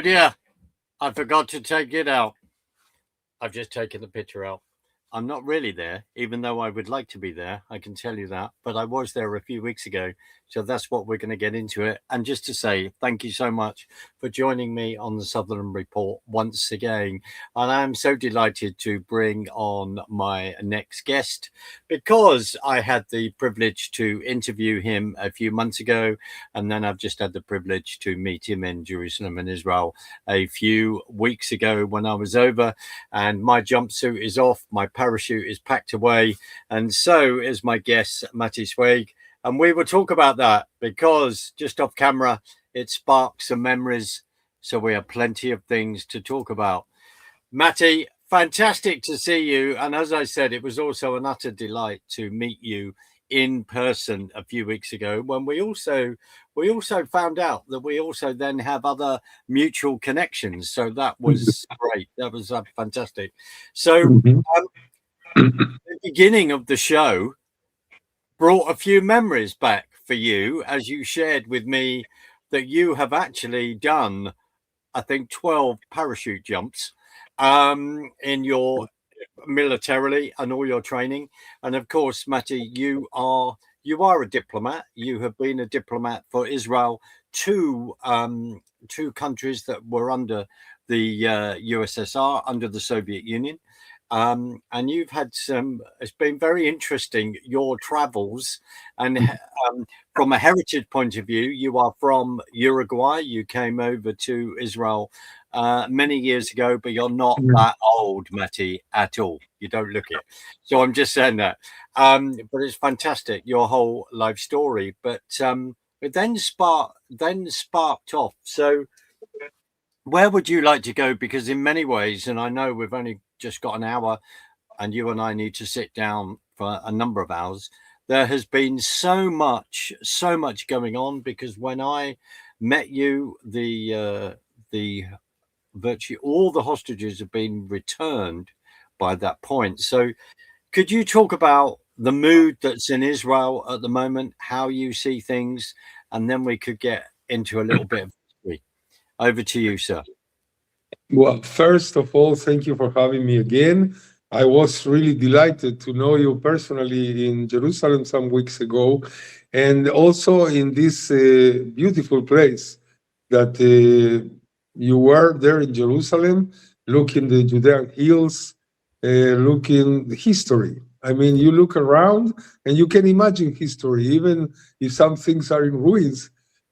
Oh dear, I forgot to take it out. I've just taken the picture out. I'm not really there, even though I would like to be there. I can tell you that. But I was there a few weeks ago. So that's what we're going to get into it. And just to say thank you so much for joining me on the Southern Report once again. And I'm so delighted to bring on my next guest because I had the privilege to interview him a few months ago. And then I've just had the privilege to meet him in Jerusalem and Israel a few weeks ago when I was over. And my jumpsuit is off. My parachute is packed away, and so is my guest, Matty Zwaig. And we will talk about that because just off camera, it sparks some memories. So we have plenty of things to talk about. Matty, fantastic to see you. And as I said, it was also an utter delight to meet you in person a few weeks ago when we also found out that we also then have other mutual connections. So that was great. That was fantastic. So the beginning of the show brought a few memories back for you as you shared with me that you have actually done, I think, 12 parachute jumps in your militarily and all your training. And of course, Matty, you are a diplomat. You have been a diplomat for Israel, two countries that were under the USSR, under the Soviet Union. And you've had it's been very interesting, your travels. And from a heritage point of view, you are from Uruguay. You came over to Israel many years ago, but you're not that old, Matty, at all. You don't look it. So I'm just saying that. But it's fantastic, your whole life story. But it then sparked off. So where would you like to go? Because in many ways, and I know we've only just got an hour and you and I need to sit down for a number of hours. There has been so much going on, because when I met you, the virtually all the hostages have been returned by that point. So could you talk about the mood that's in Israel at the moment, how you see things, and then we could get into a little bit of history. Over to you, sir. Well, first of all, thank you for having me again. I was really delighted to know you personally in Jerusalem some weeks ago, and also in this beautiful place that you were there in Jerusalem, looking the Judean hills, looking the history. I mean, you look around and you can imagine history, even if some things are in ruins,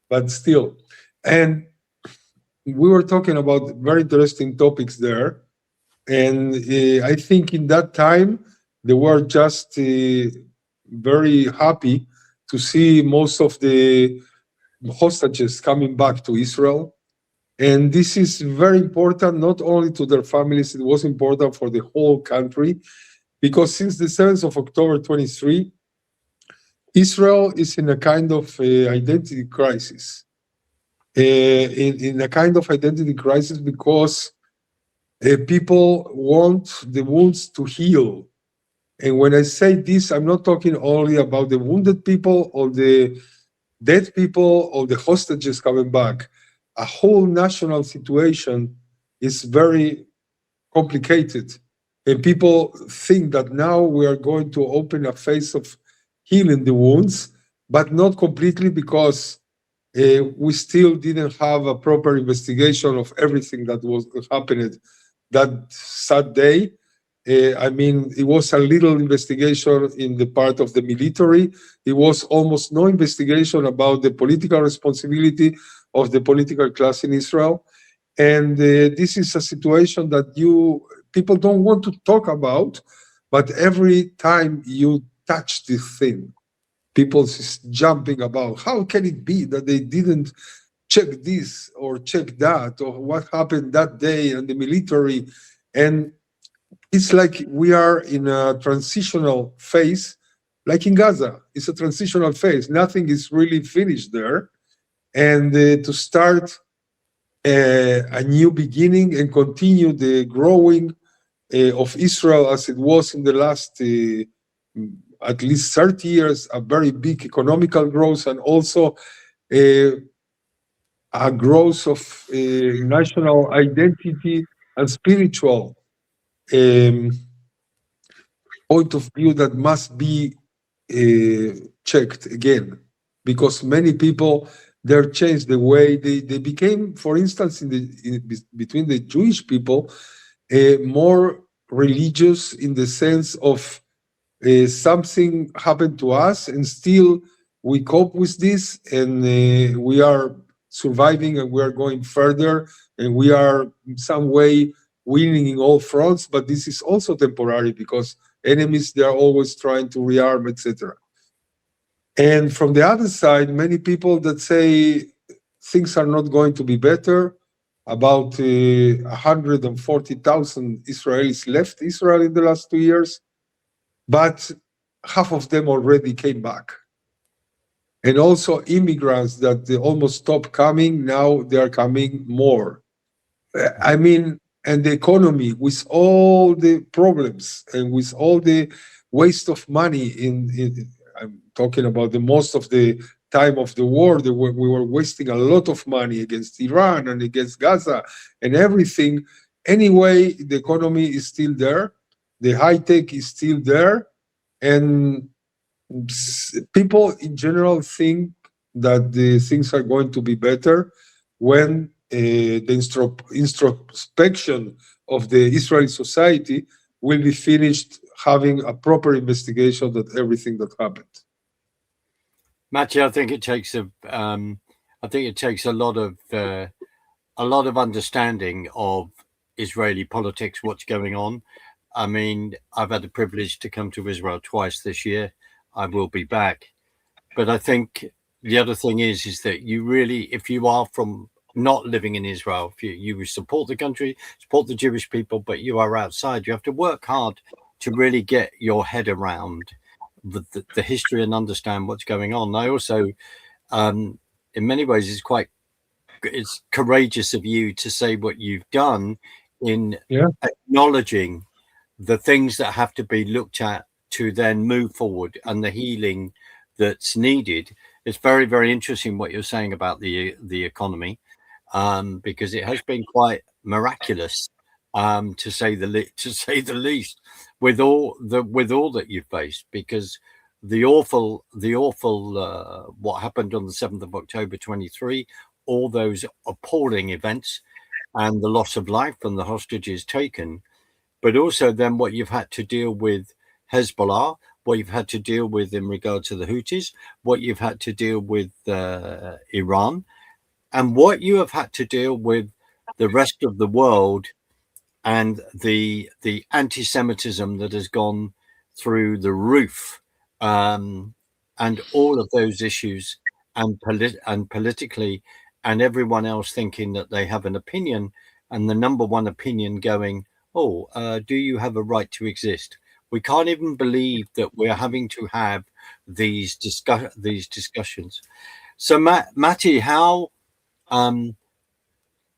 but still. And we were talking about very interesting topics there. And I think in that time, they were just very happy to see most of the hostages coming back to Israel. And this is very important, not only to their families, it was important for the whole country, because since the 7th of October 23, Israel is in a kind of identity crisis. In a kind of identity crisis because people want the wounds to heal. And when I say this, I'm not talking only about the wounded people or the dead people or the hostages coming back. A whole national situation is very complicated. And people think that now we are going to open a phase of healing the wounds, but not completely, because we still didn't have a proper investigation of everything that was happening that sad day. I mean, it was a little investigation in the part of the military. It was almost no investigation about the political responsibility of the political class in Israel. And this is a situation that people don't want to talk about, but every time you touch this thing, people is jumping about. How can it be that they didn't check this or check that, or what happened that day in the military? And it's like we are in a transitional phase, like in Gaza. It's a transitional phase. Nothing is really finished there. And to start a new beginning and continue the growing of Israel as it was in the last at least 30 years, a very big economical growth, and also a growth of national identity and spiritual um, point of view that must be checked again, because many people they're changed the way they became, for instance, between the Jewish people, more religious in the sense of something happened to us and still we cope with this, and we are surviving and we are going further, and we are in some way winning in all fronts, but this is also temporary because enemies they are always trying to rearm, etc. And from the other side, many people that say things are not going to be better. About 140,000 Israelis left Israel in the last 2 years, but half of them already came back. And also immigrants that they almost stopped coming, now they are coming more. I mean, and the economy with all the problems and with all the waste of money I'm talking about the most of the time of the war, we were wasting a lot of money against Iran and against Gaza and everything. Anyway, the economy is still there, the high tech is still there, and people in general think that the things are going to be better when the introspection of the Israeli society will be finished, having a proper investigation of everything that happened. Matty, I think it takes a lot of understanding of Israeli politics, what's going on. I mean, I've had the privilege to come to Israel twice this year. I will be back. But I think the other thing is that you really, if you are from not living in Israel, if you support the country, support the Jewish people, but you are outside, you have to work hard to really get your head around the history and understand what's going on. I also, in many ways, it's courageous of you to say what you've done in acknowledging the things that have to be looked at to then move forward and the healing that's needed. It's very, very interesting what you're saying about the economy, because it has been quite miraculous, to say the least, with all that you've faced. Because the awful what happened on the 7th of October 23, all those appalling events, and the loss of life and the hostages taken, but also then what you've had to deal with Hezbollah, what you've had to deal with in regard to the Houthis, what you've had to deal with Iran, and what you have had to deal with the rest of the world, and the anti-Semitism that has gone through the roof, and all of those issues, and politically, and everyone else thinking that they have an opinion, and the number one opinion going, do you have a right to exist? We can't even believe that we're having to have these discussions. So, Matty, how?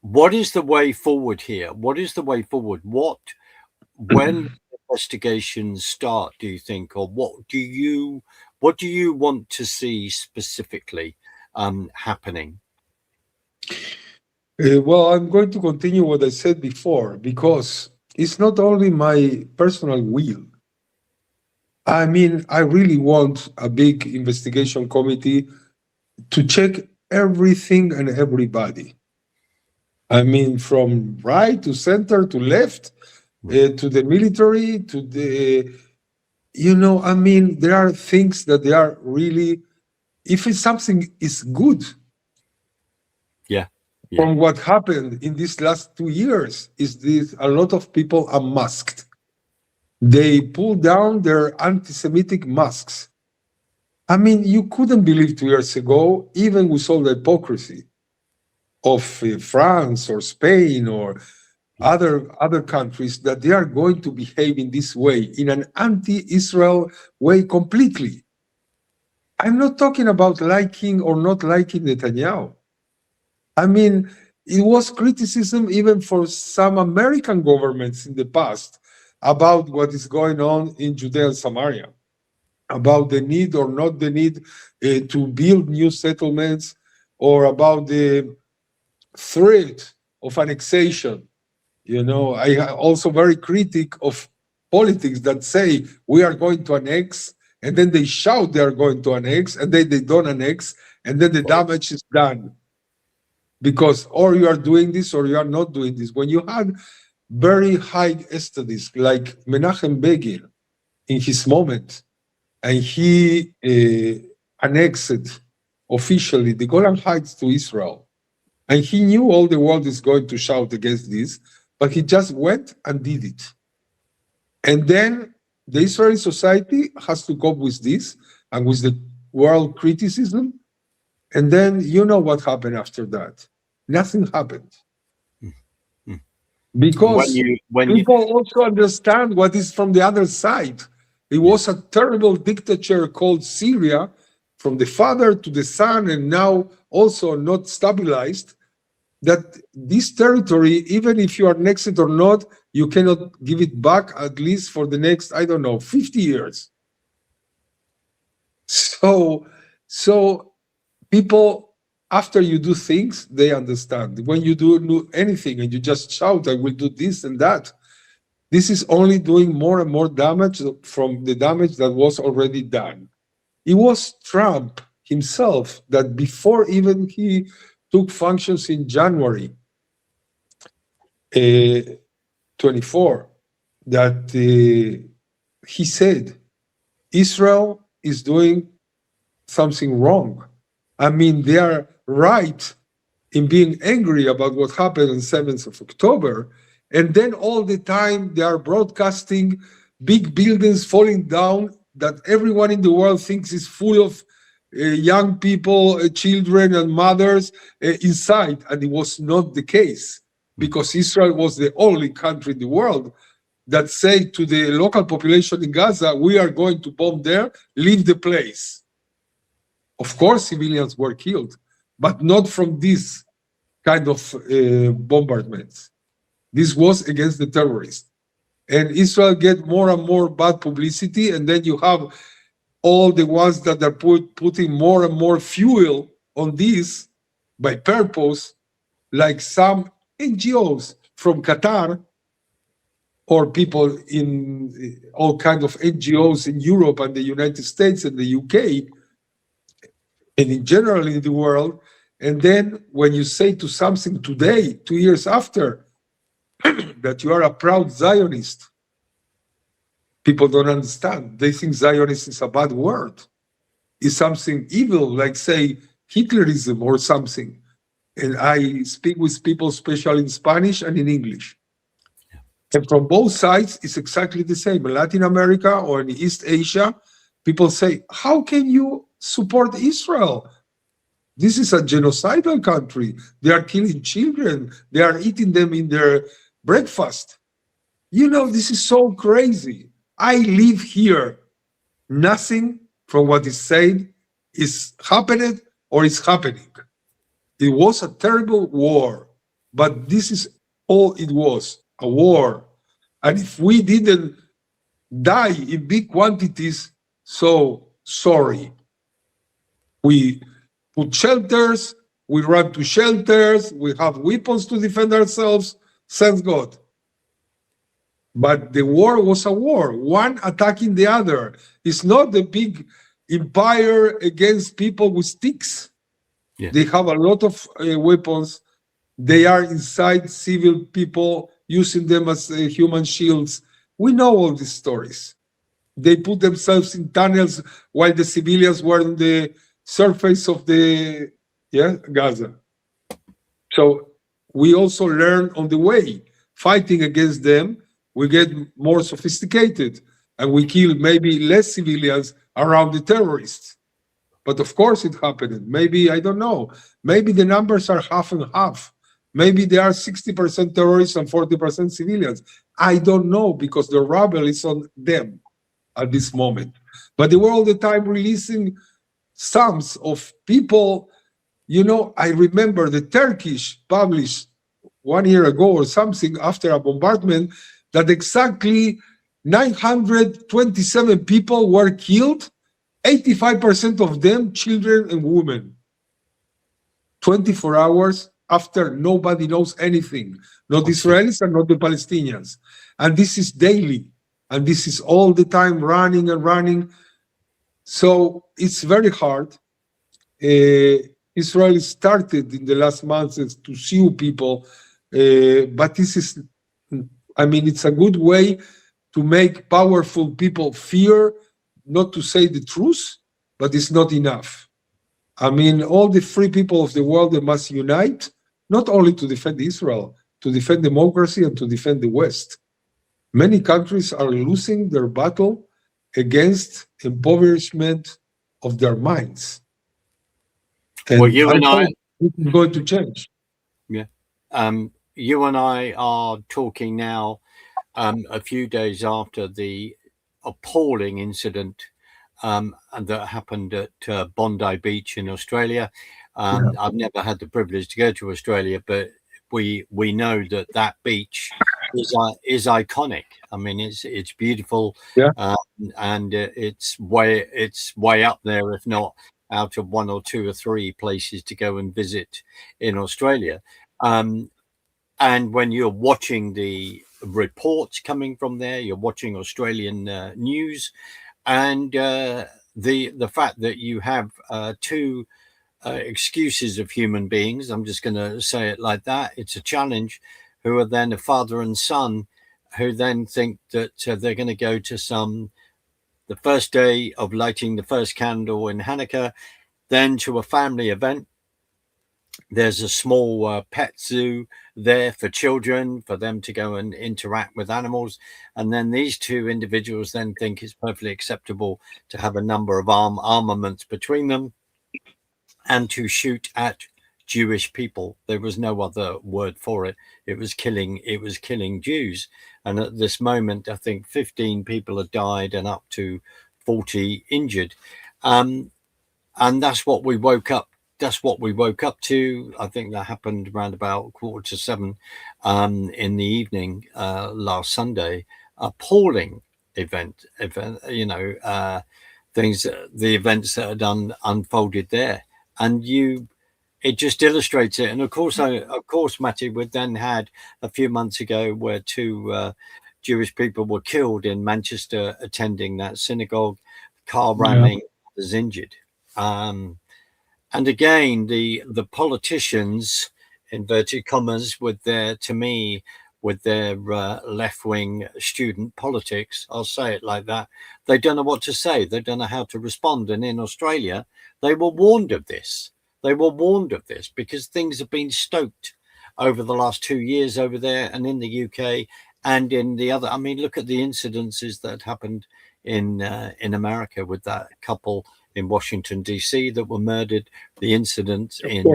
What is the way forward here? What is the way forward? When investigations start, do you think, or what do you want to see specifically happening? Well, I'm going to continue what I said before, because it's not only my personal will. I mean, I really want a big investigation committee to check everything and everybody. I mean, from right to center to left, to the military, to the, I mean, there are things that they are really, if it's something is good. Yeah. From what happened in these last 2 years is this: a lot of people unmasked. They pulled down their anti-Semitic masks. I mean, you couldn't believe 2 years ago, even with all the hypocrisy of France or Spain or other countries, that they are going to behave in this way, in an anti-Israel way completely. I'm not talking about liking or not liking Netanyahu. I mean, it was criticism even for some American governments in the past about what is going on in Judea and Samaria, about the need or not the need to build new settlements, or about the threat of annexation. I also very critic of politics that say we are going to annex, and then they shout they are going to annex, and then they don't annex, and then the damage is done. Because or you are doing this or you are not doing this. When you had very high studies like Menachem Begin in his moment, and he annexed officially the Golan Heights to Israel, and he knew all the world is going to shout against this, but he just went and did it. And then the Israeli society has to cope with this and with the world criticism. And then you know what happened after that. Nothing happened. Because people also understand what is from the other side. It was a terrible dictature called Syria, from the father to the son, and now also not stabilized, that this territory, even if you are annexed it or not, you cannot give it back, at least for the next, 50 years. So people, after you do things, they understand. When you do anything and you just shout, I will do this and that, this is only doing more and more damage from the damage that was already done. It was Trump himself that before even he took functions in January 24, that he said, Israel is doing something wrong. I mean, they are right in being angry about what happened on 7th of October, and then all the time they are broadcasting big buildings falling down that everyone in the world thinks is full of young people, children and mothers inside, and it was not the case, because Israel was the only country in the world that said to the local population in Gaza, we are going to bomb there, leave the place. Of course, civilians were killed, but not from this kind of bombardments. This was against the terrorists. And Israel get more and more bad publicity, and then you have all the ones that are putting more and more fuel on this by purpose, like some NGOs from Qatar, or people in all kinds of NGOs in Europe and the United States and the UK, and in general in the world. And then when you say to something today, 2 years after, that you are a proud Zionist, people don't understand. They think Zionist is a bad word. It's something evil, like say Hitlerism or something. And I speak with people, especially in Spanish and in English. And from both sides, it's exactly the same. In Latin America or in East Asia, people say, how can you support Israel? This is a genocidal country. They are killing children. They are eating them in their breakfast. This is so crazy. I live here. Nothing from what is said is happening or is happening. It was a terrible war, but this is all it was, a war. And if we didn't die in big quantities, so sorry. We put shelters, we run to shelters, we have weapons to defend ourselves, thank God. But the war was a war, one attacking the other. It's not the big empire against people with sticks. Yeah. They have a lot of weapons. They are inside civil people, using them as human shields. We know all these stories. They put themselves in tunnels while the civilians were on the surface of the Gaza. So we also learn on the way, fighting against them. We get more sophisticated, and we kill maybe less civilians around the terrorists. But of course it happened. Maybe, I don't know, maybe the numbers are half and half. Maybe there are 60% terrorists and 40% civilians. I don't know, because the rubble is on them at this moment. But they were all the time releasing sums of people. I remember the Turkish published 1 year ago or something after a bombardment that exactly 927 people were killed, 85% of them children and women. 24 hours after nobody knows anything, not the Absolutely. Israelis and not the Palestinians. And this is daily, and this is all the time running and running. So it's very hard. Israel started in the last months to sue people, but this is, I mean, it's a good way to make powerful people fear not to say the truth, but it's not enough. I mean, all the free people of the world, they must unite, not only to defend Israel, to defend democracy and to defend the West. Many countries are losing their battle against impoverishment of their minds. Well, And you I and I, hope this is going to change. yeah, you and I are talking now, a few days after the appalling incident and that happened at Bondi Beach in Australia. Yeah. I've never had the privilege to go to Australia, but we know that that beach is iconic. I mean, it's beautiful, Yeah. and it's way up there, if not out of one or two or three places to go and visit in Australia. And when you're watching the reports coming from there, you're watching Australian news, and the fact that you have two excuses of human beings, I'm just going to say it like that. It's a challenge, who are then a father and son, who then think that they're going to go to the first day of lighting the first candle in Hanukkah, then to a family event. There's a small pet zoo there for children, for them to go and interact with animals. And then these two individuals then think it's perfectly acceptable to have a number of armaments between them and to shoot at Jewish people. There was no other word for it. It was killing Jews. And at this moment, I think 15 people have died and up to 40 injured. And that's what we woke up. That's what we woke up to. I think that happened around about 6:45 in the evening last Sunday. Appalling event. Things, the events that had unfolded there, and it just illustrates it. And of course, Matty, we then had a few months ago where two Jewish people were killed in Manchester attending that synagogue. Car ramming, was injured. And again, the politicians, inverted commas, with their left-wing student politics, I'll say it like that, they don't know what to say. They don't know how to respond. And in Australia, they were warned of this. They were warned of this because things have been stoked over the last 2 years over there and in the UK and in the other. I mean, look at the incidences that happened in America with that couple in Washington, D.C. that were murdered, the incident in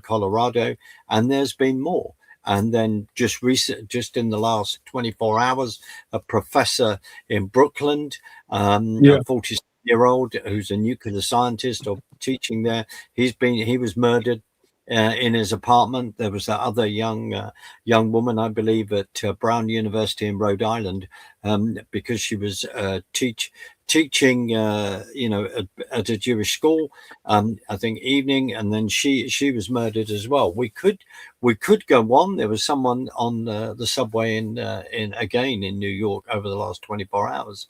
Colorado, and there's been more. And then just in the last 24 hours, a professor in Brooklyn, a 46-year-old who's a nuclear scientist or teaching there, he was murdered in his apartment. There was that other young woman, I believe, at Brown University in Rhode Island, because she was teaching, at a Jewish school, I think evening, and then she was murdered as well. We could go on. There was someone on the subway in New York over the last 24 hours,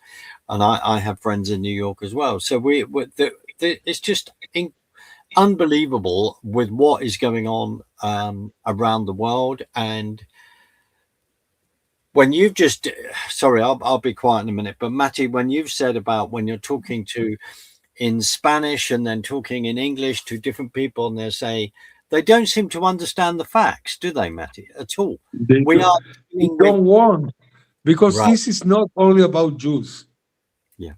and I have friends in New York as well. So it's just unbelievable with what is going on around the world. And when you've just, sorry, I'll be quiet in a minute, but Matty, when you've said about when you're talking in Spanish and then talking in English to different people, and they don't seem to understand the facts, do they, Matty, at all? They don't want, because right. This is not only about Jews. Yeah.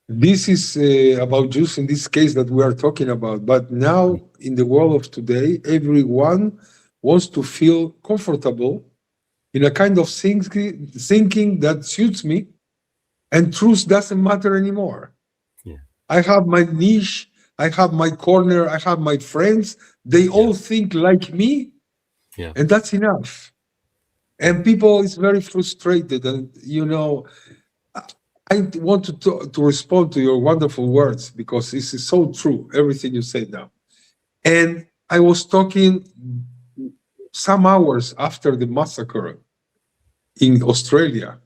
This is about Jews in this case that we are talking about. But now, in the world of today, everyone wants to feel comfortable in a kind of thinking that suits me, and truth doesn't matter anymore. Yeah. I have my niche, I have my corner, I have my friends. They all think like me, and that's enough. And people is very frustrated, and I want to respond to your wonderful words, because this is so true, everything you said now. And I was talking some hours after the massacre in Australia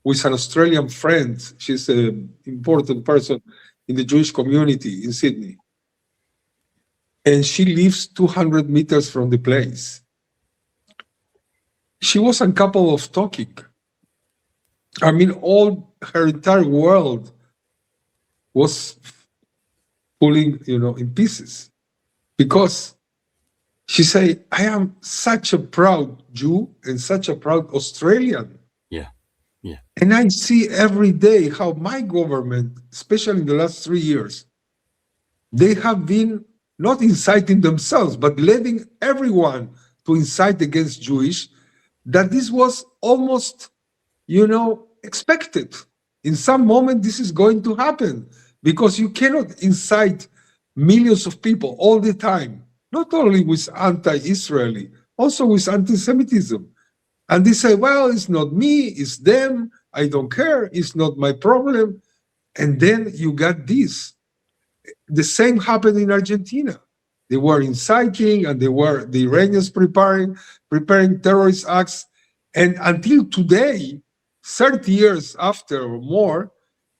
with an Australian friend. She's an important person in the Jewish community in Sydney. And she lives 200 meters from the place. She was incapable of talking. I mean, all her entire world was pulling, in pieces. Because she said, I am such a proud Jew and such a proud Australian. Yeah. Yeah. And I see every day how my government, especially in the last 3 years, they have been not inciting themselves, but letting everyone to incite against Jewish, that this was almost, expected. In some moment, this is going to happen because you cannot incite millions of people all the time, not only with anti-Israeli, also with anti-Semitism. And they say, well, it's not me, it's them, I don't care, it's not my problem. And then you got this. The same happened in Argentina. They were inciting and the Iranians preparing terrorist acts. And until today, 30 years after or more,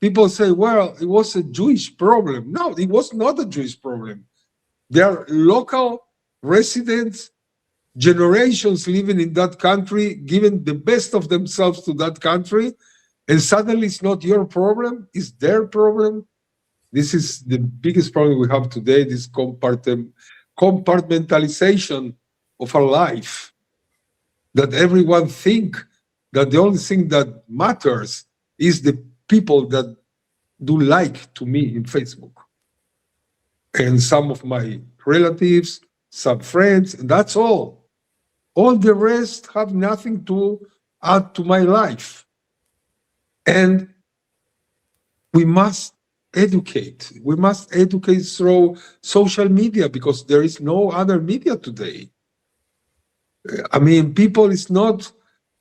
people say, well, it was a Jewish problem. No, it was not a Jewish problem. There are local residents, generations living in that country, giving the best of themselves to that country, and suddenly it's not your problem, it's their problem. This is the biggest problem we have today, this compartmentalization of our life, that everyone think that the only thing that matters is the people that do like to me in Facebook. And some of my relatives, some friends, and that's all. All the rest have nothing to add to my life. And we must educate. We must educate through social media because there is no other media today. I mean, people is not,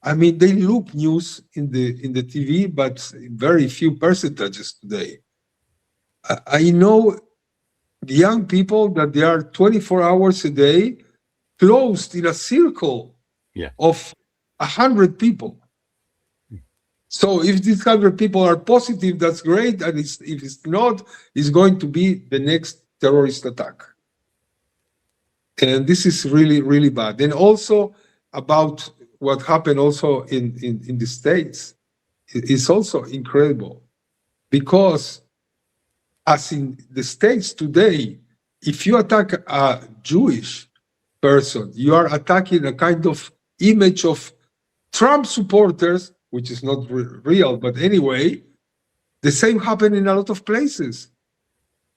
I mean, they look news in the TV, but very few percentages today. I know young people that they are 24 hours a day closed in a circle of 100 people. So if these 100 people are positive, that's great. And if it's not, it's going to be the next terrorist attack. And this is really, really bad. And also about what happened also in the States is also incredible. Because as in the States today, if you attack a Jewish person, you are attacking a kind of image of Trump supporters, which is not real, but anyway, the same happened in a lot of places.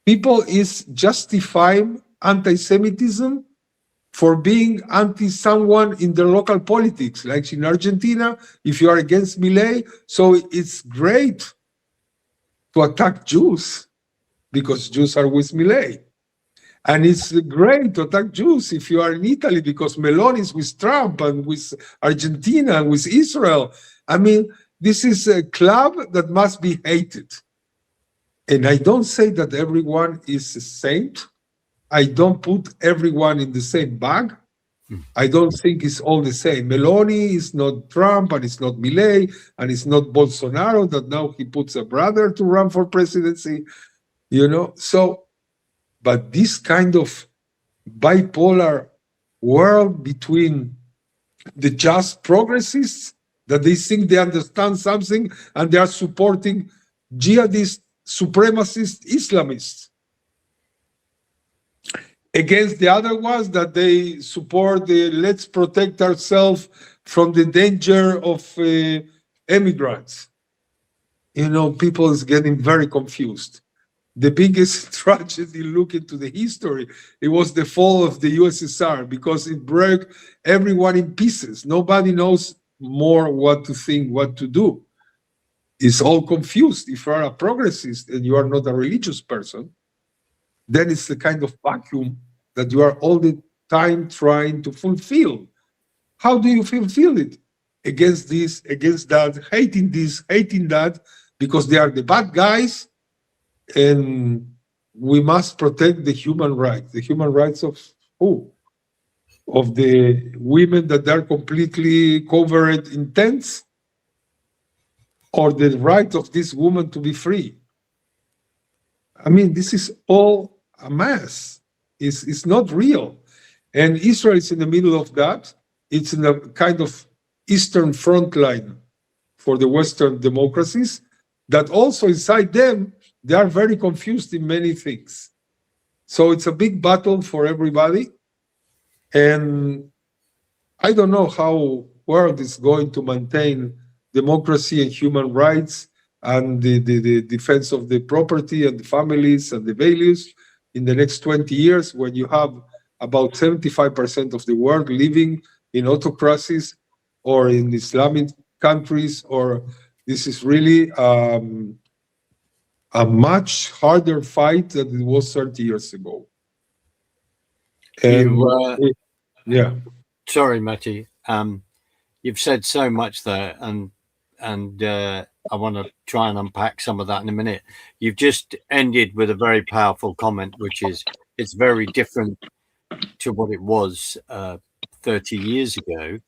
People is justifying anti-Semitism for being anti-someone in their local politics, like in Argentina, if you are against Milei, so it's great to attack Jews because Jews are with Milei. And it's great to attack Jews if you are in Italy because Meloni is with Trump and with Argentina and with Israel. I mean, this is a club that must be hated. And I don't say that everyone is a saint. I don't put everyone in the same bag. I don't think it's all the same. Meloni is not Trump, and it's not Milei, and it's not Bolsonaro, that now he puts a brother to run for presidency, So, but this kind of bipolar world between the just progressists, that they think they understand something and they are supporting jihadist, supremacist Islamists, against the other ones that they support the let's protect ourselves from the danger of immigrants. People is getting very confused. The biggest tragedy, look into the history, it was the fall of the USSR because it broke everyone in pieces. Nobody knows more what to think, what to do. It's all confused. If you are a progressist and you are not a religious person, then it's the kind of vacuum that you are all the time trying to fulfill. How do you fulfill it? Against this, against that, hating this, hating that, because they are the bad guys, and we must protect the human rights of who? Of the women that are completely covered in tents? Or the right of this woman to be free? I mean, this is all a mess. It's not real. And Israel is in the middle of that. It's in a kind of eastern front line for the Western democracies that also inside them, they are very confused in many things. So it's a big battle for everybody. And I don't know how world is going to maintain democracy and human rights and the defense of the property and the families and the values in the next 20 years when you have about 75% of the world living in autocracies or in Islamic countries, or this is really a much harder fight than it was 30 years ago. And yeah. Sorry, Matty. You've said so much there, and I want to try and unpack some of that in a minute. You've just ended with a very powerful comment, which is it's very different to what it was 30 years ago.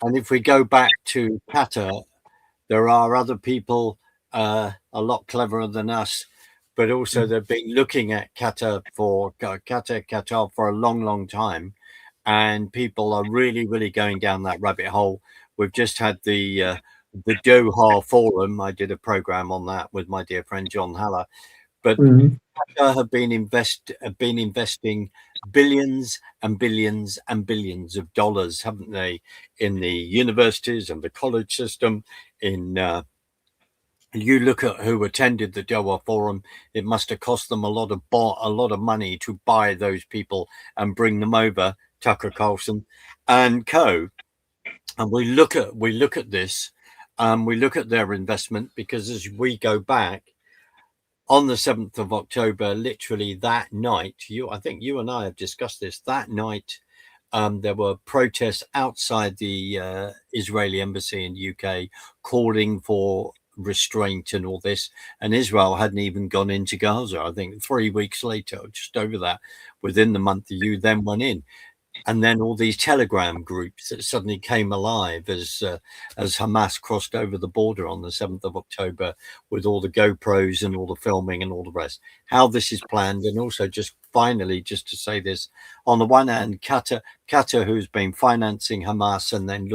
And if we go back to Qatar, there are other people a lot cleverer than us, but also they've been looking at Qatar for a long, long time. And people are really, really going down that rabbit hole. We've just had the Doha Forum. I did a program on that with my dear friend John Haller. But Qatar have been investing billions and billions and billions of dollars, haven't they, in the universities and the college system. You look at who attended the Doha Forum; it must have cost them a lot of money to buy those people and bring them over. Tucker Carlson and co. And we look at this, we look at their investment, because as we go back on the 7th of October, literally that night, I think you and I have discussed this, that night, there were protests outside the Israeli embassy in the UK calling for restraint and all this, and Israel hadn't even gone into Gaza. I think 3 weeks later, just over that, within the month, the EU then went in. And then all these Telegram groups that suddenly came alive as Hamas crossed over the border on the 7th of October with all the GoPros and all the filming and all the rest. How this is planned, and also just finally, just to say this, on the one hand, Qatar, who's been financing Hamas, and then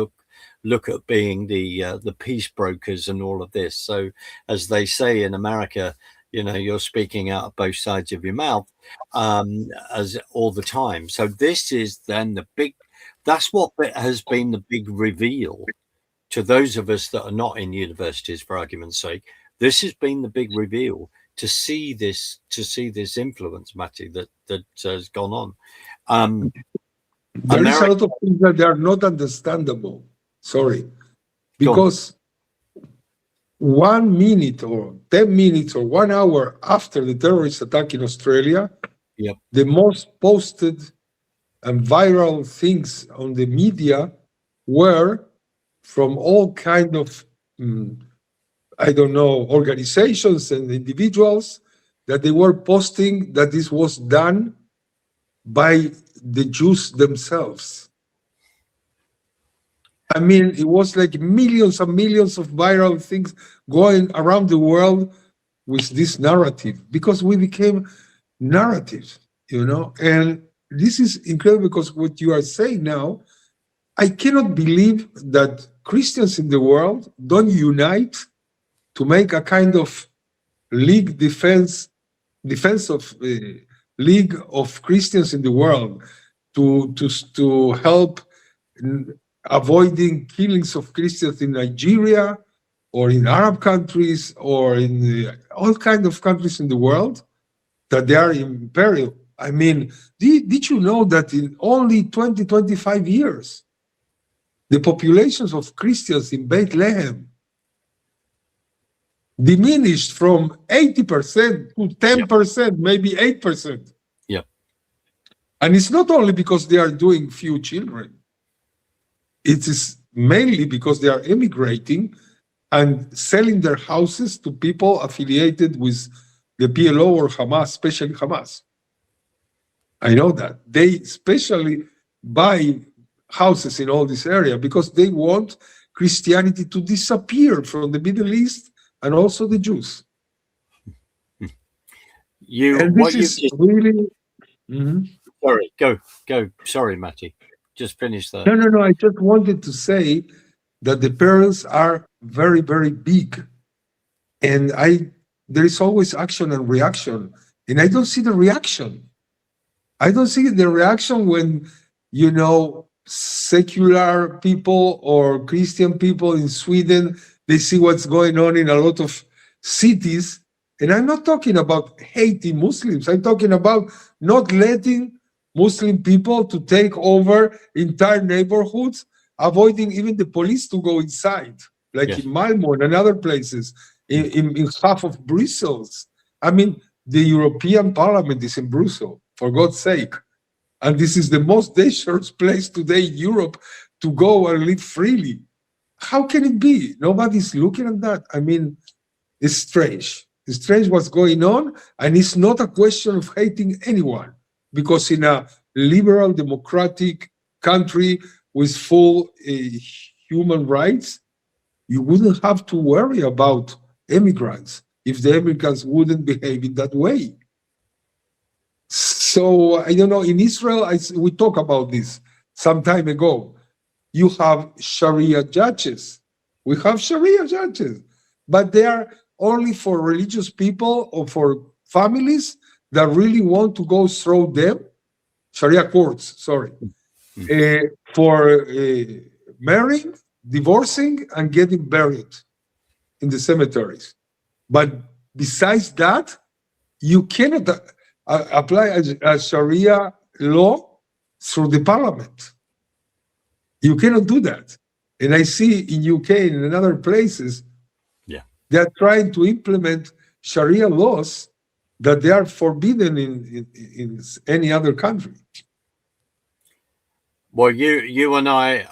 look at being the peace brokers and all of this. So as they say in America, you're speaking out of both sides of your mouth as all the time. So this is then that's what has been the big reveal to those of us that are not in universities, for argument's sake. This has been the big reveal to see this influence, Matty, that has gone on. There is a lot of things that are not understandable. Sorry. Because 1 minute or 10 minutes or 1 hour after the terrorist attack in Australia, the most posted and viral things on the media were from all kind of, organizations and individuals, that they were posting that this was done by the Jews themselves. I mean, it was like millions and millions of viral things going around the world with this narrative, because we became narratives, and this is incredible, because what you are saying now, I cannot believe that Christians in the world don't unite to make a kind of defense of League of Christians in the world to help avoiding killings of Christians in Nigeria or in Arab countries or in all kinds of countries in the world, that they are in peril. I mean, did you know that in only 25 years, the populations of Christians in Bethlehem diminished from 80% to 10%, maybe 8%. Yeah. And it's not only because they are doing few children. It is mainly because they are emigrating and selling their houses to people affiliated with the PLO or Hamas, especially Hamas. I know that. They especially buy houses in all this area because they want Christianity to disappear from the Middle East and also the Jews. And What this you is really... Sorry, go. Sorry, Matty. Just finish that. No. I just wanted to say that the perils are very, very big. And there is always action and reaction. And I don't see the reaction. I don't see the reaction when, secular people or Christian people in Sweden, they see what's going on in a lot of cities. And I'm not talking about hating Muslims. I'm talking about not letting Muslim people to take over entire neighborhoods, avoiding even the police to go inside, like Yes. in Malmo and other places, in half of Brussels. I mean, the European Parliament is in Brussels, for God's sake. And this is the most dangerous place today in Europe to go and live freely. How can it be? Nobody's looking at that. I mean, it's strange. It's strange what's going on. And it's not a question of hating anyone, because in a liberal, democratic country with full human rights, you wouldn't have to worry about immigrants if the immigrants wouldn't behave in that way. So, I don't know, in Israel, we talked about this some time ago. You have Sharia judges. We have Sharia judges, but they are only for religious people or for families that really want to go through them. Sharia courts, sorry, for marrying, divorcing, and getting buried in the cemeteries. But besides that, you cannot apply a Sharia law through the parliament. You cannot do that. And I see in UK and in other places, they are trying to implement Sharia laws that they are forbidden in any other country. Well, you and I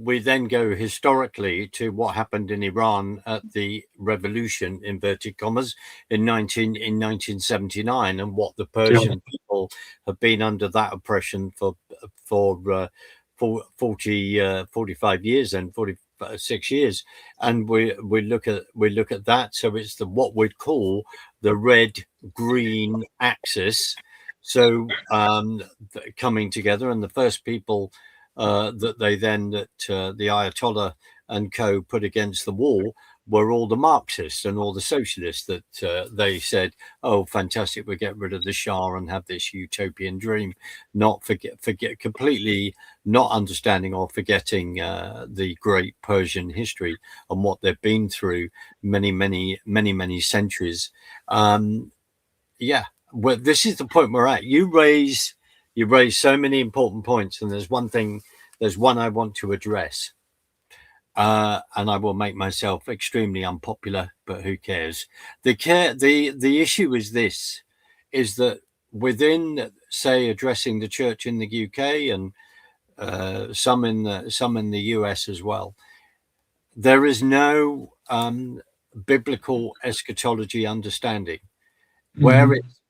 we then go historically to what happened in Iran at the revolution, inverted commas, in 1979, and what the Persian people have been under that oppression for 45 years and 46 years, and we look at that. So it's what we'd call the red-green axis. So coming together, and the first people that the Ayatollah and co put against the wall were all the Marxists and all the socialists that they said, oh, fantastic, we get rid of the Shah and have this utopian dream, not forget completely not understanding or forgetting the great Persian history and what they've been through many centuries. Well, this is the point we're at. You raise so many important points, and there's one I want to address, and I will make myself extremely unpopular, but who cares? The issue is this: is that within, say, addressing the church in the UK and some in the US as well, there is no biblical eschatology understanding.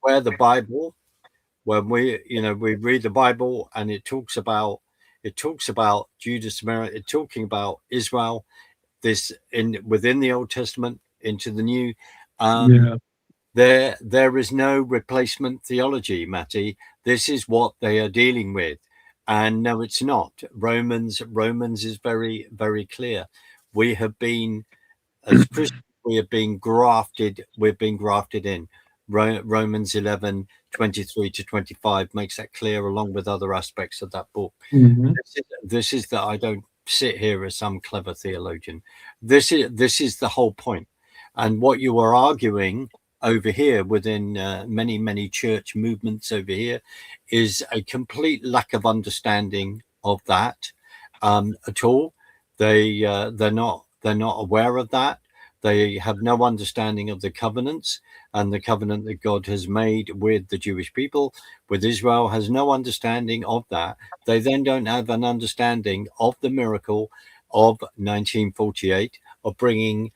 Where the Bible, when we read the Bible and it talks about Judah, Samaria, it's talking about Israel, this within the Old Testament into the New. There is no replacement theology, Matty. This is what they are dealing with, and no, it's not. Romans is very, very clear. We have been, as Christians, we have been grafted. We've been grafted in. Romans 11:23-25 makes that clear, along with other aspects of that book. This is that I don't sit here as some clever theologian. This is the whole point. And what you are arguing over here within many church movements over here is a complete lack of understanding of that at all. They're not aware of that. They have no understanding of the covenants, and the covenant that God has made with the Jewish people, with Israel, has no understanding of that. They then don't have an understanding of the miracle of 1948 of bringing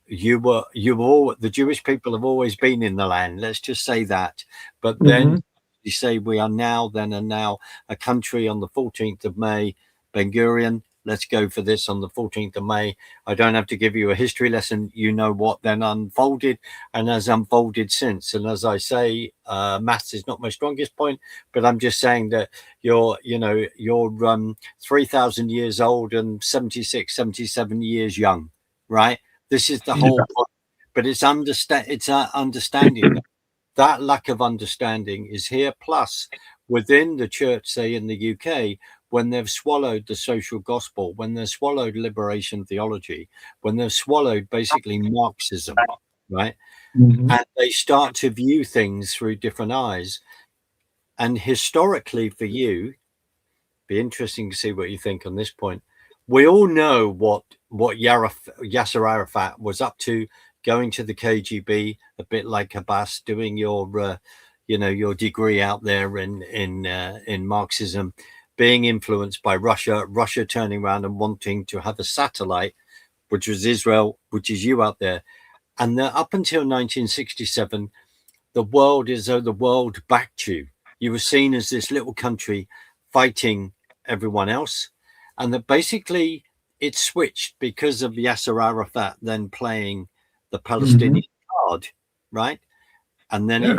the Jewish people have always been in the land. Let's just say that, but then simply say we are now, then and now, a country on the 14th of May. Ben Gurion, let's go for this on the 14th of May. I don't have to give you a history lesson. You know what then unfolded and has unfolded since. And as I say, maths is not my strongest point, but I'm just saying that you're 3,000 years old and 76, 77 years young, right? This is the whole point. But it's understanding that lack of understanding is here. Plus, within the church, say in the UK, when they've swallowed the social gospel, when they've swallowed liberation theology, when they've swallowed basically Marxism, right? Mhm. And they start to view things through different eyes. And historically, for you, be interesting to see what you think on this point. We all know what Yasser Arafat was up to, going to the KGB, a bit like Abbas, doing your your degree out there in Marxism, being influenced by Russia turning around and wanting to have a satellite, which was Israel, which is you out there. And up until 1967, the world is though the world backed you. You were seen as this little country fighting everyone else. And that basically it switched because of Yasser Arafat then playing the Palestinian card, right? And then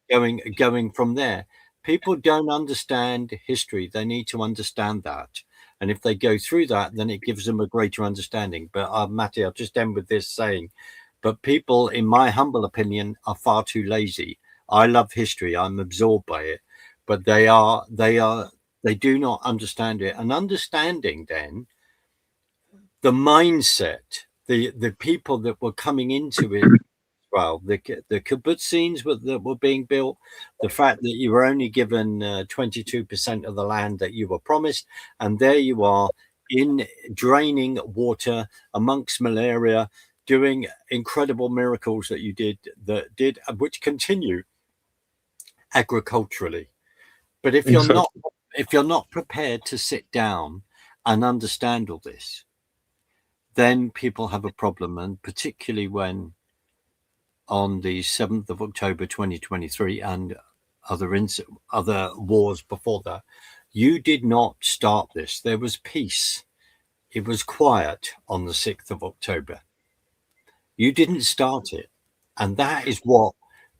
going from there. People don't understand history. They need to understand that. And if they go through that, then it gives them a greater understanding. But Matty, I'll just end with this saying, but people, in my humble opinion, are far too lazy. I love history. I'm absorbed by it, but they do not understand it. And understanding then the mindset, the people that were coming into it, well, the kibbutzim that were being built, the fact that you were only given 22% of the land that you were promised, and there you are in draining water amongst malaria, doing incredible miracles that you did which continue agriculturally. But if you're not prepared to sit down and understand all this, then people have a problem, and particularly when on the 7th of October 2023 and other wars before that, you did not start this. There was peace. It was quiet on the 6th of October. You didn't start it. And that is what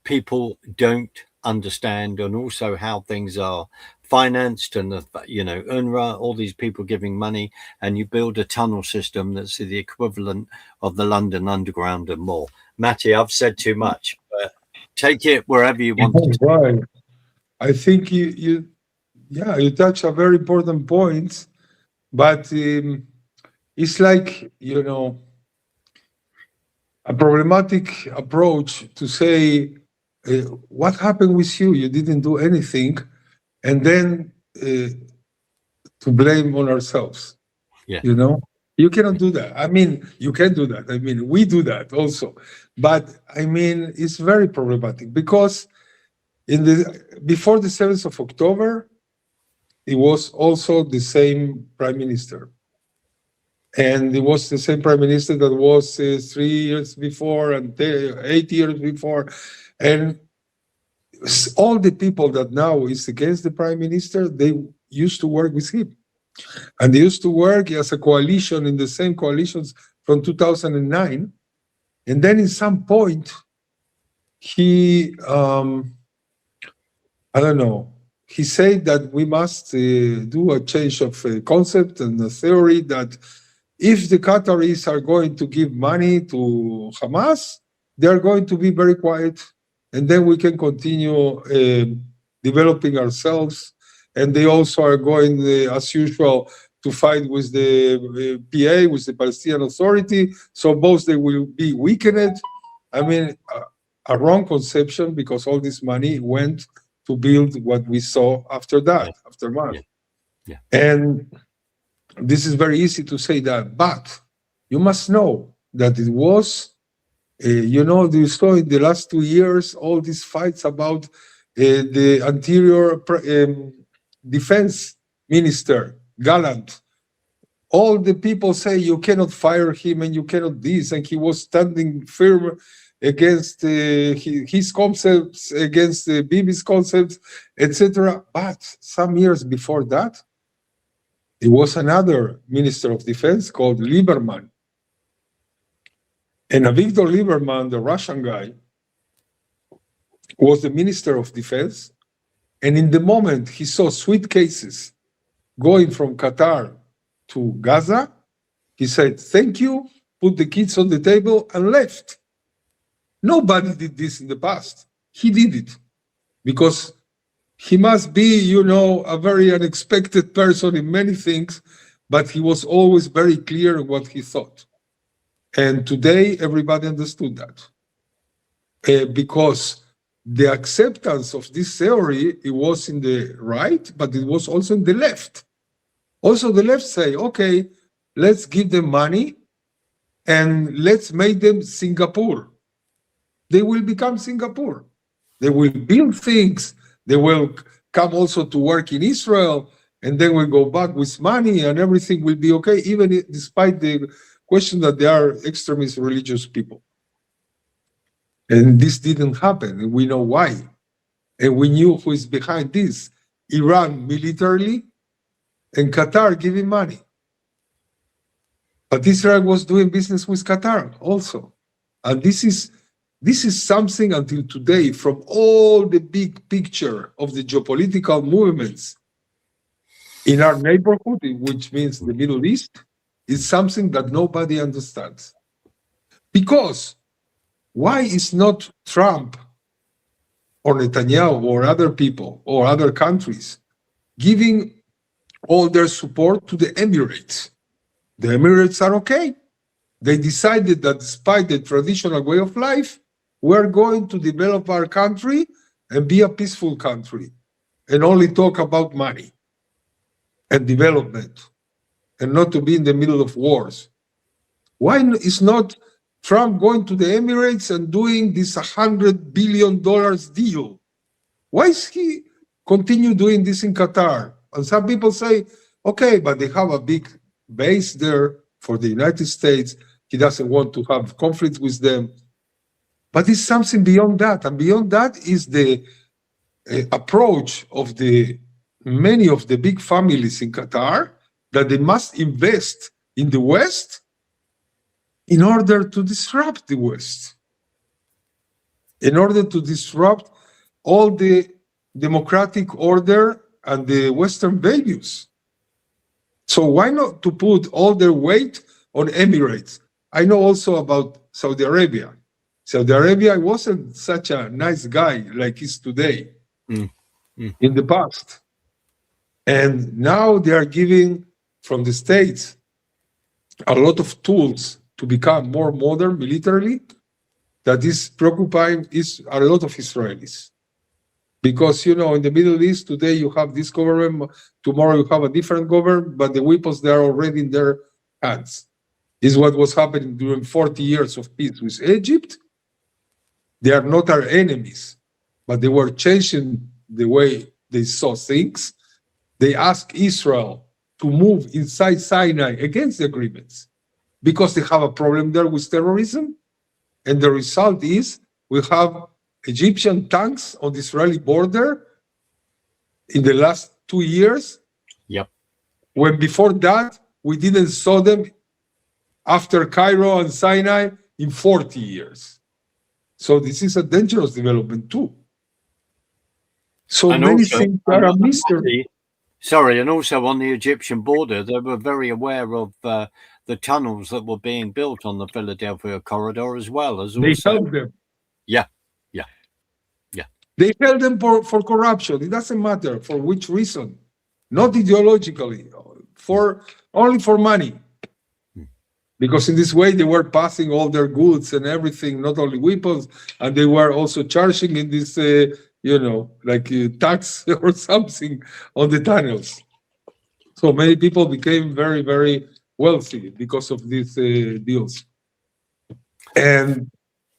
people don't understand, and also how things are financed, and UNRWA, all these people giving money, and you build a tunnel system that's the equivalent of the London Underground and more. Matty, I've said too much, but take it wherever you want to. Right. I think you touch a very important point, but it's like, a problematic approach to say, what happened with you? You didn't do anything, and then to blame on ourselves. Yeah. You cannot do that. I mean, you can do that. I mean, we do that also. But I mean, it's very problematic because before the 7th of October, it was also the same prime minister. And it was the same prime minister that was 3 years before and 8 years before. And all the people that now is against the prime minister, they used to work with him. And they used to work as a coalition in the same coalitions from 2009. And then in some point, he, I don't know, he said that we must do a change of concept and a theory that if the Qataris are going to give money to Hamas, they are going to be very quiet, and then we can continue developing ourselves. And they also are going, as usual, to fight with the PA, with the Palestinian Authority. So both they will be weakened. I mean, a wrong conception, because all this money went to build what we saw after that, after March. Yeah. And this is very easy to say that, but you must know that it was, you saw in the last 2 years all these fights about the anterior defense minister, Gallant. All the people say you cannot fire him and you cannot this, and he was standing firm against his concepts, against Bibi's concepts, etc. But some years before that, there was another Minister of Defense called Lieberman. And Avigdor Lieberman, the Russian guy, was the Minister of Defense. And in the moment he saw suitcases going from Qatar to Gaza, he said, thank you, put the kids on the table and left. Nobody did this in the past. He did it because he must be, a very unexpected person in many things, but he was always very clear what he thought. And today, everybody understood that. Because the acceptance of this theory, it was in the right, but it was also in the left. Also, the left say, okay, let's give them money and let's make them Singapore. They will become Singapore. They will build things. They will come also to work in Israel, and then we'll go back with money and everything will be okay, even despite the question that they are extremist religious people. And this didn't happen, and we know why. And we knew who is behind this. Iran militarily and Qatar giving money. But Israel was doing business with Qatar also. And this is something until today, from all the big picture of the geopolitical movements in our neighborhood, which means the Middle East, is something that nobody understands. Because why is not Trump or Netanyahu or other people or other countries giving all their support to the Emirates? The Emirates are okay. They decided that despite the traditional way of life, we're going to develop our country and be a peaceful country and only talk about money and development and not to be in the middle of wars. Why is not Trump going to the Emirates and doing this $100 billion deal? Why is he continue doing this in Qatar? And some people say, okay, but they have a big base there for the United States. He doesn't want to have conflicts with them. But it's something beyond that. And beyond that is the approach of many of the big families in Qatar that they must invest in the West in order to disrupt the West, in order to disrupt all the democratic order and the Western values. So why not to put all their weight on Emirates? I know also about Saudi Arabia. Saudi Arabia wasn't such a nice guy like he's today in the past. And now they are giving from the States a lot of tools to become more modern militarily that is preoccupying a lot of Israelis. Because, in the Middle East, today you have this government, tomorrow you have a different government, but the weapons, they are already in their hands. This is what was happening during 40 years of peace with Egypt. They are not our enemies, but they were changing the way they saw things. They asked Israel to move inside Sinai against the agreements because they have a problem there with terrorism. And the result is we have Egyptian tanks on the Israeli border in the last 2 years. Yep. When before that, we didn't saw them after Cairo and Sinai in 40 years. So this is a dangerous development too. So And many also, things are a mystery. Sorry, and also on the Egyptian border, they were very aware of the tunnels that were being built on the Philadelphia corridor as well. They helped them. Yeah. They held them for corruption. It doesn't matter for which reason, not ideologically, only for money. Because in this way, they were passing all their goods and everything, not only weapons, and they were also charging in this, tax or something on the tunnels. So many people became very, very wealthy because of these deals.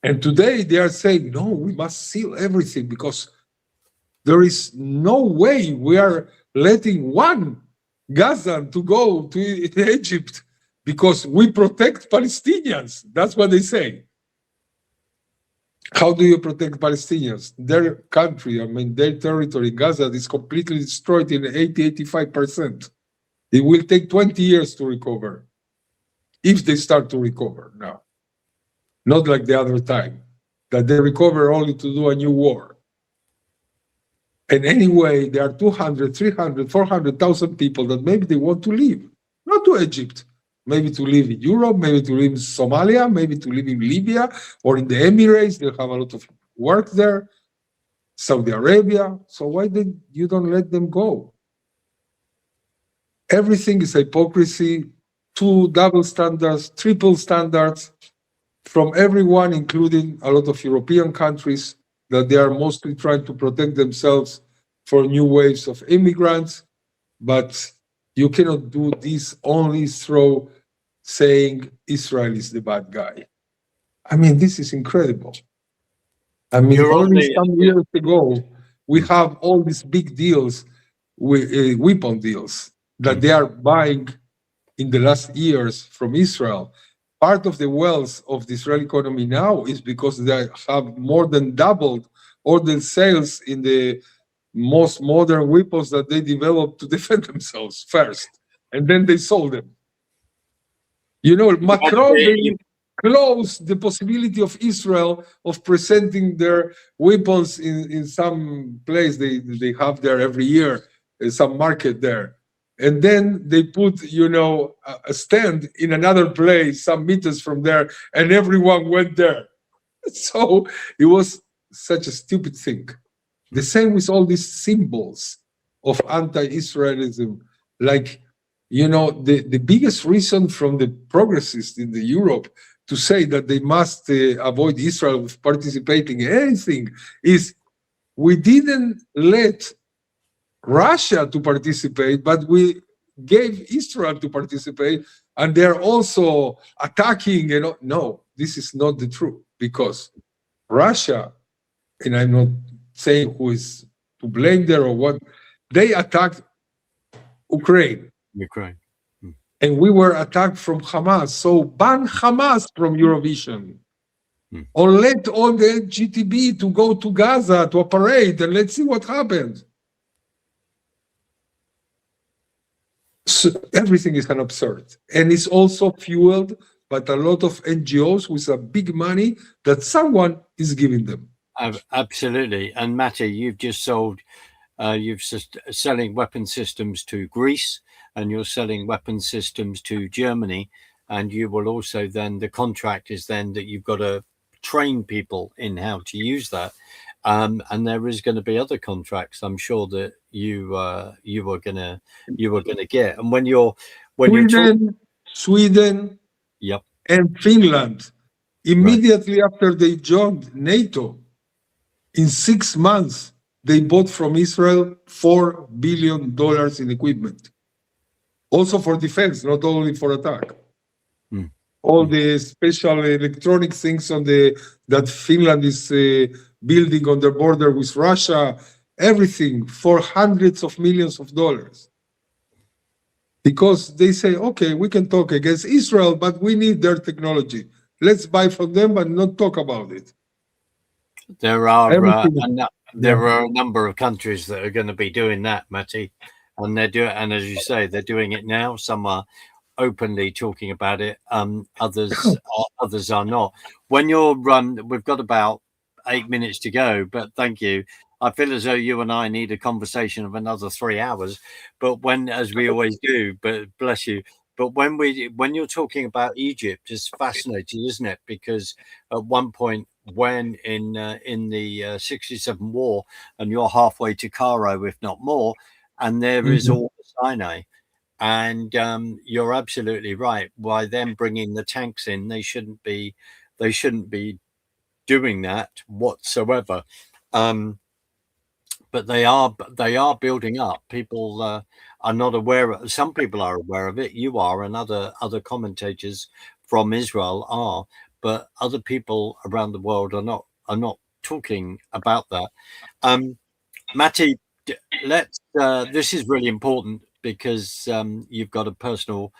And today they are saying, no, we must seal everything because there is no way we are letting one Gazan to go to Egypt because we protect Palestinians. That's what they say. How do you protect Palestinians? Their country, I mean, their territory, Gaza, is completely destroyed in 85%. It will take 20 years to recover, if they start to recover now. Not like the other time, that they recover only to do a new war. And anyway, there are 200, 300, 400,000 people that maybe they want to leave, not to Egypt, maybe to live in Europe, maybe to live in Somalia, maybe to live in Libya or in the Emirates. They have a lot of work there, Saudi Arabia. So why did you don't let them go? Everything is hypocrisy, two double standards, triple standards from everyone, including a lot of European countries, that they are mostly trying to protect themselves for new waves of immigrants. But you cannot do this only through saying Israel is the bad guy. I mean, this is incredible. I mean, only some years ago, we have all these big deals, weapon deals, that they are buying in the last years from Israel. Part of the wealth of the Israeli economy now is because they have more than doubled all the sales in the most modern weapons that they developed to defend themselves first, and then they sold them. You know, Macron, they closed the possibility of Israel of presenting their weapons in some place they have there every year, some market there. And then they put, you know, a stand in another place, some meters from there, and everyone went there. So it was such a stupid thing. The same with all these symbols of anti-Israelism. Like, you know, the biggest reason from the progressists in the Europe to say that they must avoid Israel participating in anything is we didn't let Russia to participate, but we gave Israel to participate, and they're also attacking. You know, no, this is not the truth, because Russia, and I'm not saying who is to blame there or what, they attacked Ukraine. And we were attacked from Hamas. So ban Hamas from Eurovision. Or let all the GTB to go to Gaza to operate, and let's see what happens. So everything is an absurd. And it's also fueled by a lot of NGOs with a big money that someone is giving them. Absolutely. And Matty, you've just sold, selling weapon systems to Greece, and you're selling weapon systems to Germany. And you will also then, the contract is then that you've got to train people in how to use that. And there is going to be other contracts, I'm sure, that you were gonna get. And when you're Sweden, yep, and Finland, immediately after they joined NATO, in 6 months they bought from Israel $4 billion in equipment, also for defense, not only for attack. All the special electronic things on that Finland is building on the border with Russia, everything for hundreds of millions of dollars. Because they say, okay, we can talk against Israel, but we need their technology. Let's buy from them and not talk about it. There are a number of countries that are going to be doing that, Matty, and and as you say, they're doing it now. Some are openly talking about it. Others are not. When you're we've got about 8 minutes to go, but thank you. I feel as though you and I need a conversation of another 3 hours, but as we always do, but bless you. But when you're talking about Egypt, it's fascinating, isn't it? Because at one point, when in the 67 war, and you're halfway to Cairo, if not more, and there is all the Sinai. And you're absolutely right. By them bringing the tanks in, they shouldn't be doing that whatsoever. But they are building up. People are not aware. Some people are aware of it. You are, and other commentators from Israel are, but other people around the world are not talking about that. Matty, this is really important, because you've got a personal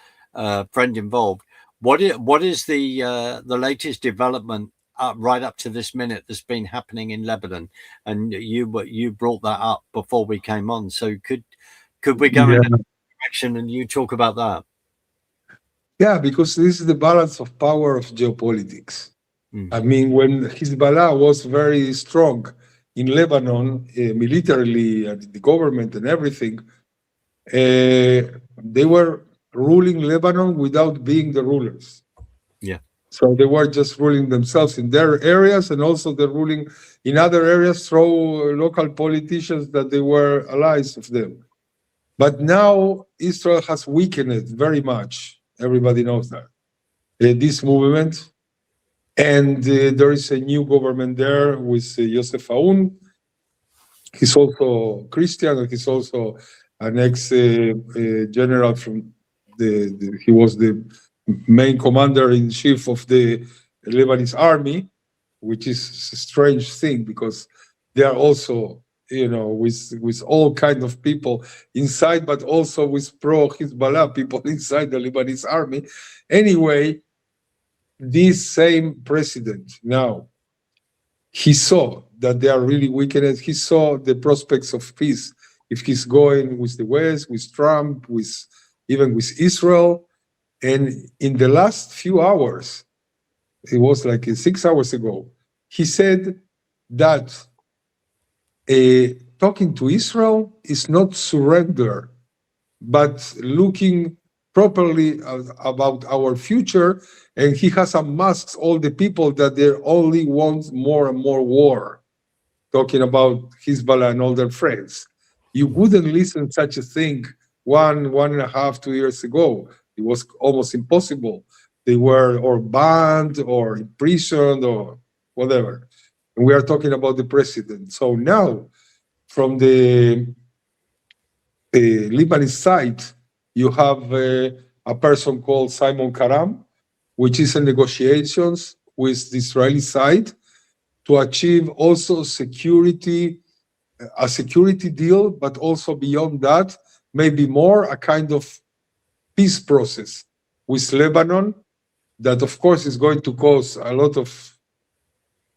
friend involved. What is the latest development right up to this minute that's been happening in Lebanon, and you brought that up before we came on. So could we go in that direction and you talk about that? Yeah, because this is the balance of power of geopolitics. I mean, when Hezbollah was very strong in Lebanon, militarily, and the government and everything, they were ruling Lebanon without being the rulers. Yeah. So they were just ruling themselves in their areas, and also they're ruling in other areas through local politicians that they were allies of them. But now Israel has weakened it very much. Everybody knows that. This movement. And there is a new government there with Yosef Aoun. He's also Christian, and he's also an ex-general from he was the main commander-in-chief of the Lebanese army, which is a strange thing because they are also, with all kind of people inside, but also with pro-Hezbollah people inside the Lebanese army. Anyway, this same president now, he saw that they are really weakened. He saw the prospects of peace if he's going with the West, with Trump, even with Israel. And in the last few hours, it was like 6 hours ago, he said that talking to Israel is not surrender, but looking properly about our future. And he has unmasked all the people that they only want more and more war, talking about Hezbollah and all their friends. You wouldn't listen to such a thing 1.5, 2 years ago. It was almost impossible. They were or banned or imprisoned or whatever. And we are talking about the president. So now, from the Lebanese side, you have a person called Simon Karam, which is in negotiations with the Israeli side to achieve also a security deal, but also beyond that, maybe more a kind of peace process with Lebanon that, of course, is going to cause a lot of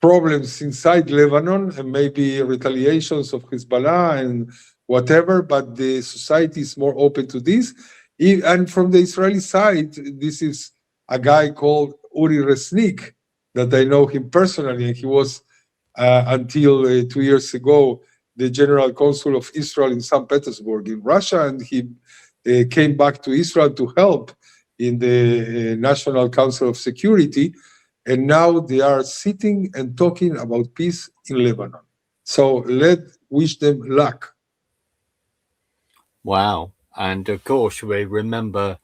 problems inside Lebanon and maybe retaliations of Hezbollah and whatever, but the society is more open to this. And from the Israeli side, this is a guy called Uri Resnick, that I know him personally, and he was, until 2 years ago, the general consul of Israel in St. Petersburg in Russia, and he came back to Israel to help in the National Council of Security, and now they are sitting and talking about peace in Lebanon. So let's wish them luck. Wow. And of course, we remember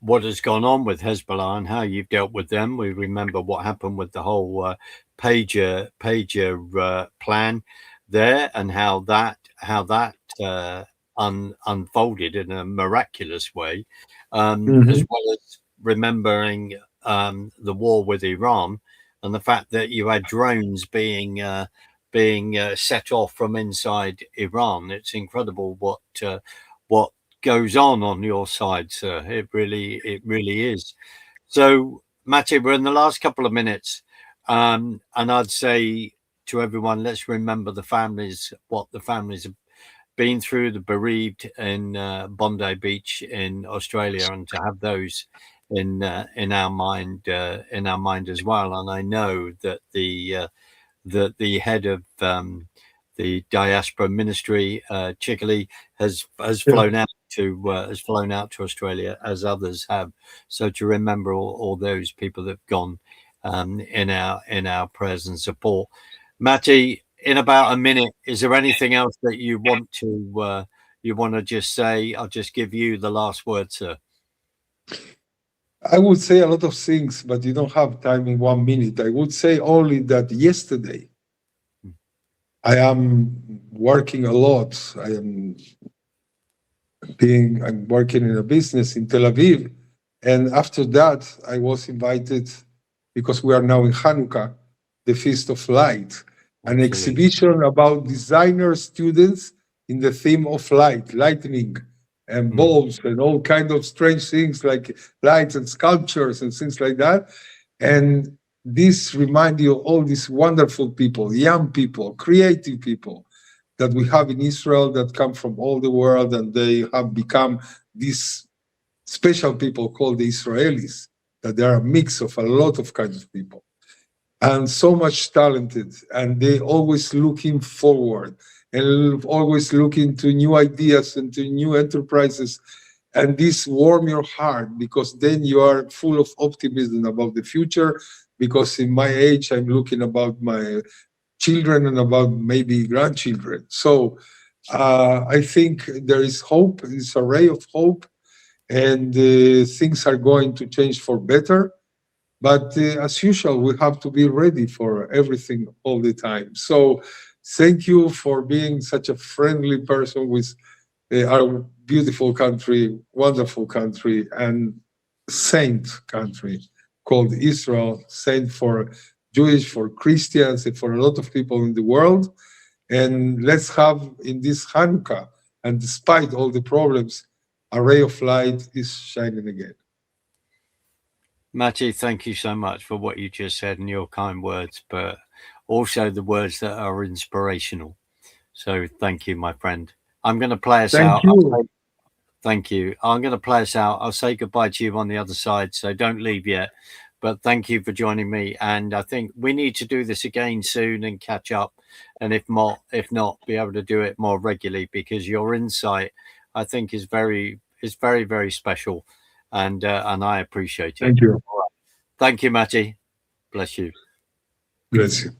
what has gone on with Hezbollah and how you've dealt with them. We remember what happened with the whole pager plan there, and how that unfolded in a miraculous way, as well as remembering the war with Iran and the fact that you had drones being set off from inside Iran. It's incredible what goes on your side, sir. It really is. So, Matty, we're in the last couple of minutes, and I'd say to everyone, let's remember the families, what the families have been through, the bereaved in Bondi Beach in Australia, and to have those in our mind as well. And I know that the head of the diaspora ministry, Chickley, has flown out to Australia, as others have. So to remember all those people that have gone in our prayers and support. Matty, in about a minute, is there anything else that you want to just say? I'll just give you the last word, sir. I would say a lot of things, but you don't have time in 1 minute. I would say only that yesterday I am working a lot. I'm working in a business in Tel Aviv. And after that, I was invited, because we are now in Hanukkah, the Feast of Light, an exhibition about designer students in the theme of light, lightning, and bulbs, and all kind of strange things like lights and sculptures and things like that. And this reminds you of all these wonderful people, young people, creative people that we have in Israel that come from all the world, and they have become these special people called the Israelis, that they are a mix of a lot of kinds of people and so much talented, and they always looking forward and always looking to new ideas and to new enterprises. And this warm your heart, because then you are full of optimism about the future. Because in my age, I'm looking about my children and about maybe grandchildren. So I think there is hope, this array of hope, and things are going to change for better. But as usual, we have to be ready for everything all the time. So thank you for being such a friendly person with our beautiful country, wonderful country, and saint country called Israel, saint for Jewish, for Christians, and for a lot of people in the world. And let's have in this Hanukkah, and despite all the problems, a ray of light is shining again. Matty, thank you so much for what you just said and your kind words, but also the words that are inspirational. So thank you, my friend. I'm going to play us out. Thank you. I'm going to play us out. I'll say goodbye to you on the other side, so don't leave yet. But thank you for joining me. And I think we need to do this again soon and catch up. And if not, be able to do it more regularly, because your insight, I think, is very, very special. And I appreciate it. Thank you. Thank you, Matty. Bless you. Bless you.